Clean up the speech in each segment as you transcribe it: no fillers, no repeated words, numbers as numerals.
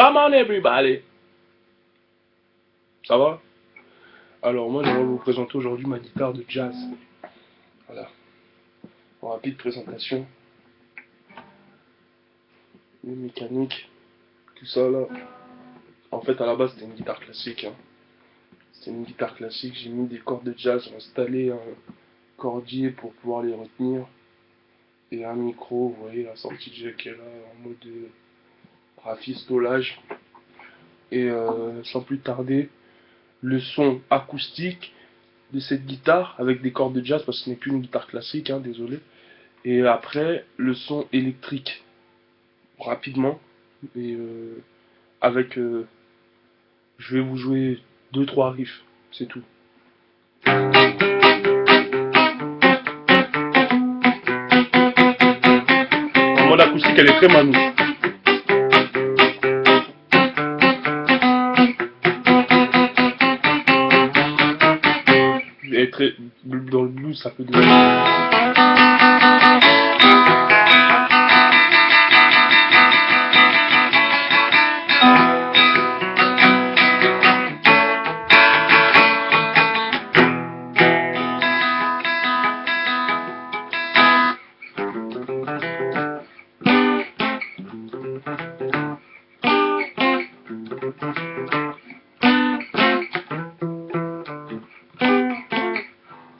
Come on everybody. Ça va? Alors moi j'aimerais vous présenter aujourd'hui ma guitare de jazz. Voilà. En rapide présentation. Les mécaniques. Tout ça là. En fait à la base c'était une guitare classique. C'était une guitare classique. J'ai mis des cordes de jazz. J'ai installé un cordier pour pouvoir les retenir. Et un micro, vous voyez la sortie jack est là en mode rafistolage. Et sans plus tarder, le son acoustique de cette guitare avec des cordes de jazz parce que ce n'est qu'une guitare classique, désolé. Et après, le son électrique rapidement. Et avec, je vais vous jouer 2-3 riffs, c'est tout. En mode acoustique, elle est très manouche. Et très, dans le blues, ça peut devenir.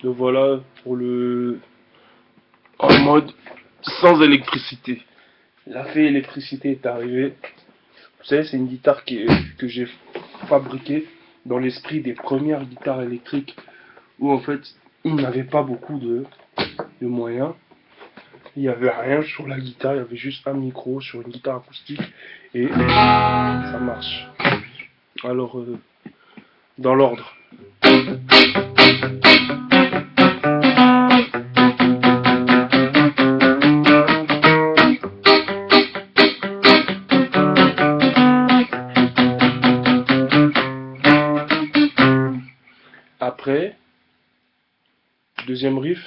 Donc voilà pour le en mode sans électricité. La fée électricité est arrivée. Vous savez, c'est une guitare que j'ai fabriquée dans l'esprit des premières guitares électriques où en fait il n'y avait pas beaucoup de moyens. Il n'y avait rien sur la guitare, il y avait juste un micro sur une guitare acoustique et ça marche. Alors, dans l'ordre. Après, deuxième riff.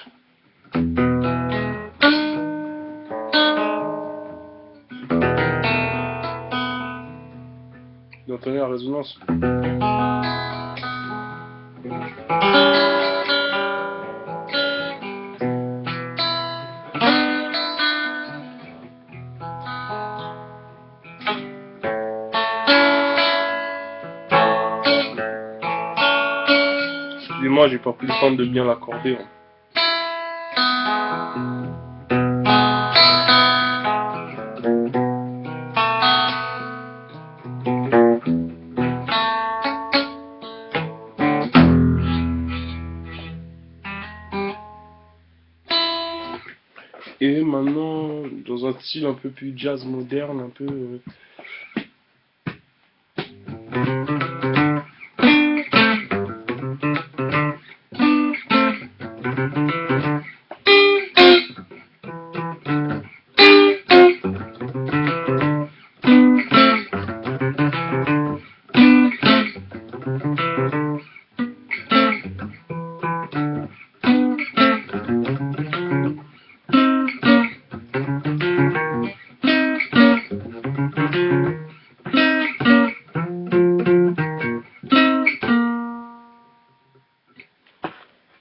Vous entendez la résonance? Excusez-moi, j'ai pas pris le temps de bien l'accorder. Et maintenant, dans un style un peu plus jazz moderne, un peu...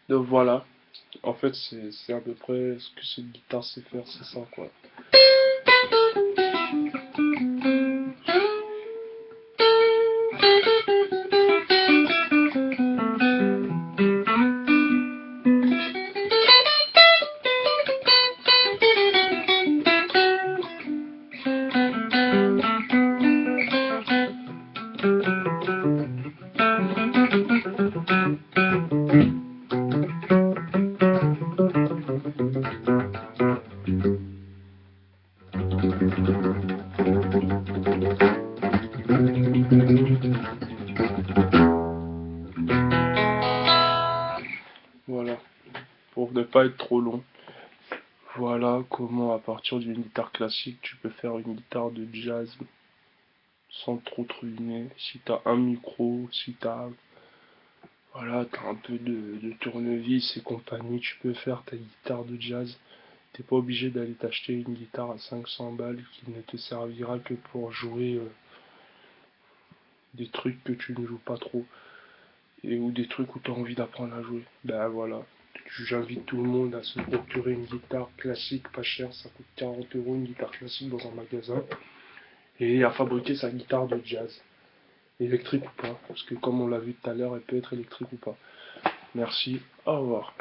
Donc voilà, en fait c'est à peu près ce que cette guitare sait faire, c'est ça quoi. Voilà, pour ne pas être trop long. Voilà comment à partir d'une guitare classique tu peux faire une guitare de jazz sans trop te ruiner. Si t'as un micro, si t'as voilà, t'as un peu de tournevis et compagnie, tu peux faire ta guitare de jazz. T'es pas obligé d'aller t'acheter une guitare à 500 balles qui ne te servira que pour jouer des trucs que tu ne joues pas trop, ou des trucs où tu as envie d'apprendre à jouer. Ben voilà, j'invite tout le monde à se procurer une guitare classique pas chère, ça coûte 40 € une guitare classique dans un magasin, et à fabriquer sa guitare de jazz, électrique ou pas, parce que comme on l'a vu tout à l'heure, elle peut être électrique ou pas. Merci, au revoir.